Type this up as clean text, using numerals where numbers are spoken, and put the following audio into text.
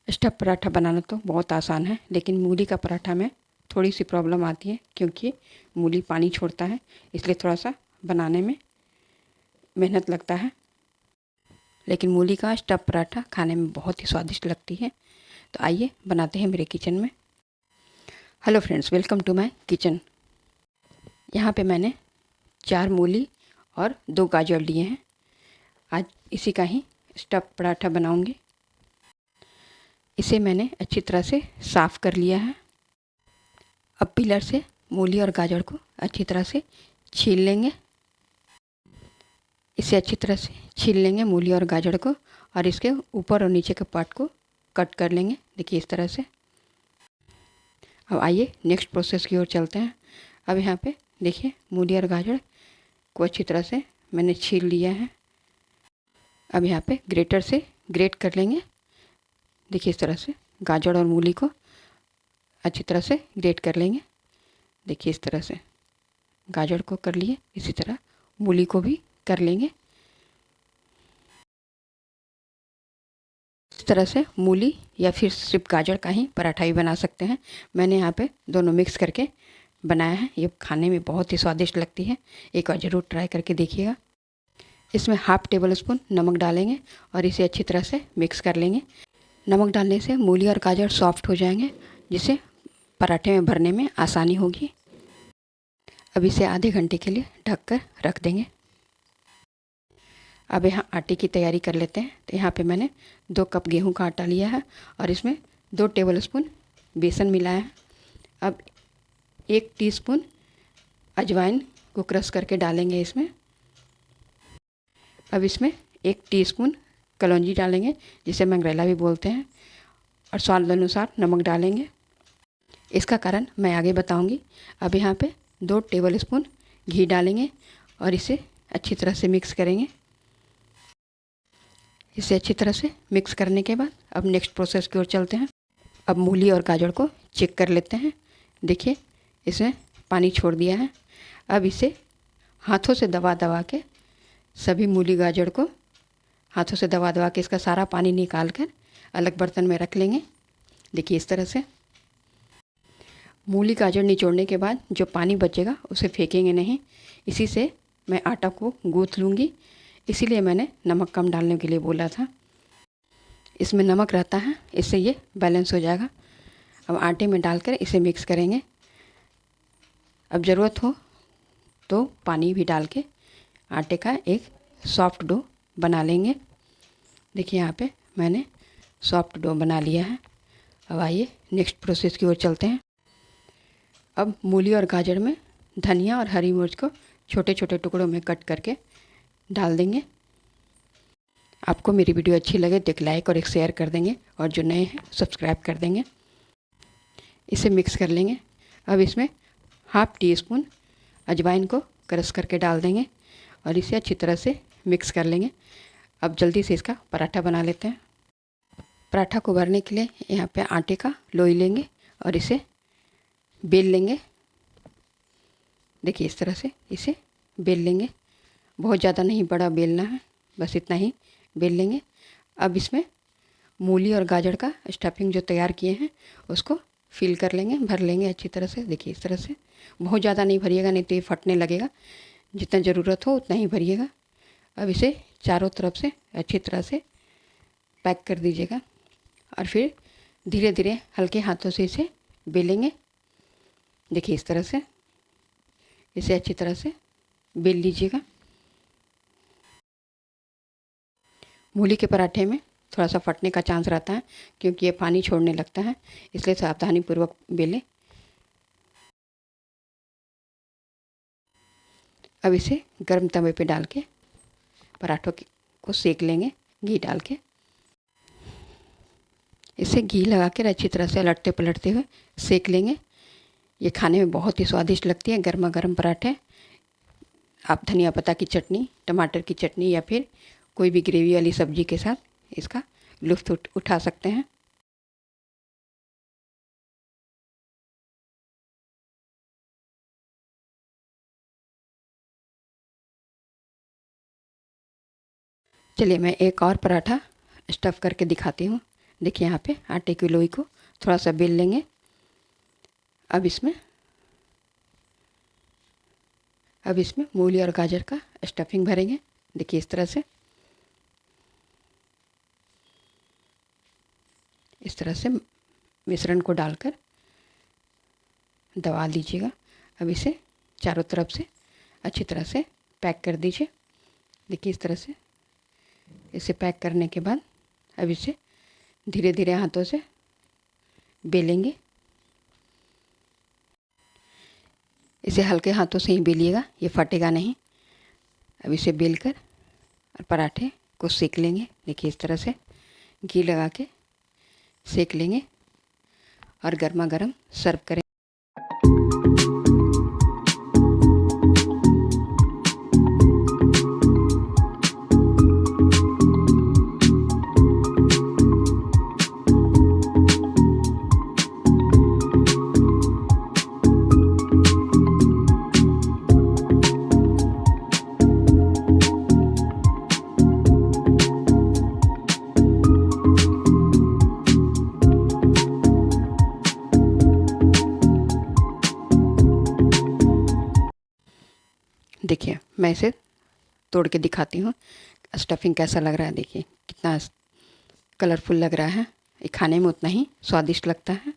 Stuff paratha बनाना तो बहुत आसान है, लेकिन मूली का पराठा में थोड़ी सी प्रॉब्लम आती है क्योंकि मूली पानी छोड़ता है, इसलिए थोड़ा सा बनाने में मेहनत लगता है। लेकिन मूली का स्टफ़ पराठा खाने में बहुत ही स्वादिष्ट लगती है। तो आइए बनाते हैं मेरे किचन में। Hello friends, welcome to my kitchen. यहाँ पे मैंने 4 मूली और 2 गाजर लिए हैं। आज इसी का ही स्टफ़ पराठा बनाऊंगी। इसे मैंने अच्छी तरह से साफ़ कर लिया है। अब पीलर से मूली और गाजर को अच्छी तरह से छील लेंगे। इसे अच्छी तरह से छील लेंगे मूली और गाजर को, और इसके ऊपर और नीचे के पार्ट को कट कर लेंगे। देखिए इस तरह से। अब आइए नेक्स्ट प्रोसेस की ओर चलते हैं। अब यहाँ पे देखिए मूली और गाजर को अच्छी तरह से मैंने छील लिया है। अब यहाँ पे ग्रेटर से ग्रेट कर लेंगे। देखिए इस तरह से गाजर और मूली को अच्छी तरह से ग्रेट कर लेंगे। देखिए इस तरह से गाजर को कर लिए, इसी तरह मूली को भी कर लेंगे। इस तरह से मूली या फिर सिर्फ गाजर का ही पराठा भी बना सकते हैं। मैंने यहाँ पे दोनों मिक्स करके बनाया है। ये खाने में बहुत ही स्वादिष्ट लगती है। एक बार ज़रूर ट्राई करके देखिएगा। इसमें हाफ़ टेबल स्पून नमक डालेंगे और इसे अच्छी तरह से मिक्स कर लेंगे। नमक डालने से मूली और गाजर सॉफ्ट हो जाएंगे, जिससे पराठे में भरने में आसानी होगी। अब इसे आधे घंटे के लिए ढक कर रख देंगे। अब यहाँ आटे की तैयारी कर लेते हैं। तो यहाँ पे मैंने 2 कप गेहूं का आटा लिया है और इसमें 2 टेबलस्पून बेसन मिलाया है। अब 1 टीस्पून अजवाइन को क्रश करके डालेंगे इसमें। अब इसमें 1 टीस्पून कलौंजी डालेंगे, जिसे मंगरेला भी बोलते हैं, और स्वाद अनुसार नमक डालेंगे। इसका कारण मैं आगे बताऊंगी। अब यहाँ पे 2 टेबलस्पून घी डालेंगे और इसे अच्छी तरह से मिक्स करेंगे। इसे अच्छी तरह से मिक्स करने के बाद अब नेक्स्ट प्रोसेस की ओर चलते हैं। अब मूली और गाजर को चेक कर लेते हैं। देखिए इसमें पानी छोड़ दिया है। अब इसे हाथों से दबा दबा के सभी मूली गाजर को हाथों से दबा दबा के इसका सारा पानी निकाल कर अलग बर्तन में रख लेंगे। देखिए इस तरह से मूली गाजर निचोड़ने के बाद जो पानी बचेगा उसे फेंकेंगे नहीं। इसी से मैं आटा को गूँथ लूँगी, इसीलिए मैंने नमक कम डालने के लिए बोला था। इसमें नमक रहता है, इससे ये बैलेंस हो जाएगा। अब आटे में डालकर इसे मिक्स करेंगे। अब ज़रूरत हो तो पानी भी डाल के आटे का एक सॉफ्ट डो बना लेंगे। देखिए यहाँ पे मैंने सॉफ्ट डो बना लिया है। अब आइए नेक्स्ट प्रोसेस की ओर चलते हैं। अब मूली और गाजर में धनिया और हरी मिर्च को छोटे छोटे टुकड़ों में कट करके डाल देंगे। आपको मेरी वीडियो अच्छी लगे तो एक लाइक और एक शेयर कर देंगे, और जो नए हैं सब्सक्राइब कर देंगे। इसे मिक्स कर लेंगे। अब इसमें हाफ़ टी स्पून अजवाइन को क्रश करके डाल देंगे और इसे अच्छी तरह से मिक्स कर लेंगे। अब जल्दी से इसका पराठा बना लेते हैं। पराठा को भरने के लिए यहाँ पे आटे का लोई लेंगे और इसे बेल लेंगे। देखिए इस तरह से इसे बेल लेंगे। बहुत ज़्यादा नहीं बड़ा बेलना है, बस इतना ही बेल लेंगे। अब इसमें मूली और गाजर का स्टफिंग जो तैयार किए हैं उसको फिल कर लेंगे, भर लेंगे अच्छी तरह से। देखिए इस तरह से बहुत ज़्यादा नहीं भरिएगा, नहीं तो ये फटने लगेगा। जितना ज़रूरत हो उतना ही भरिएगा। अब इसे चारों तरफ से अच्छी तरह से पैक कर दीजिएगा और फिर धीरे धीरे हल्के हाथों से इसे बेलेंगे। देखिए इस तरह से इसे अच्छी तरह से बेल लीजिएगा। मूली के पराठे में थोड़ा सा फटने का चांस रहता है क्योंकि ये पानी छोड़ने लगता है, इसलिए सावधानीपूर्वक बेलें। अब इसे गर्म तवे पे डाल के पराठों को सेक लेंगे घी डाल के। इसे घी लगा कर अच्छी तरह से अलटते पलटते हुए सेक लेंगे। ये खाने में बहुत ही स्वादिष्ट लगती है गर्मा गर्म पराठे। आप धनिया पत्ता की चटनी, टमाटर की चटनी या फिर कोई भी ग्रेवी वाली सब्जी के साथ इसका लुत्फ़ उठा सकते हैं। चलिए मैं एक और पराठा स्टफ़ करके दिखाती हूँ। देखिए यहाँ पे आटे की लोई को थोड़ा सा बेल लेंगे। अब इसमें मूली और गाजर का स्टफिंग भरेंगे। देखिए इस तरह से मिश्रण को डालकर दबा लीजिएगा। अब इसे चारों तरफ से अच्छी तरह से पैक कर दीजिए। देखिए इस तरह से इसे पैक करने के बाद अब इसे धीरे धीरे हाथों से बेलेंगे। इसे हल्के हाथों से ही बेलिएगा, ये फटेगा नहीं। अब इसे बेलकर और पराठे को सेक लेंगे। देखिए इस तरह से घी लगा के सेक लेंगे और गर्मा गर्म सर्व करें। देखिए मैं इसे तोड़ के दिखाती हूँ स्टफिंग कैसा लग रहा है। देखिए कितना कलरफुल लग रहा है। ये खाने में उतना ही स्वादिष्ट लगता है।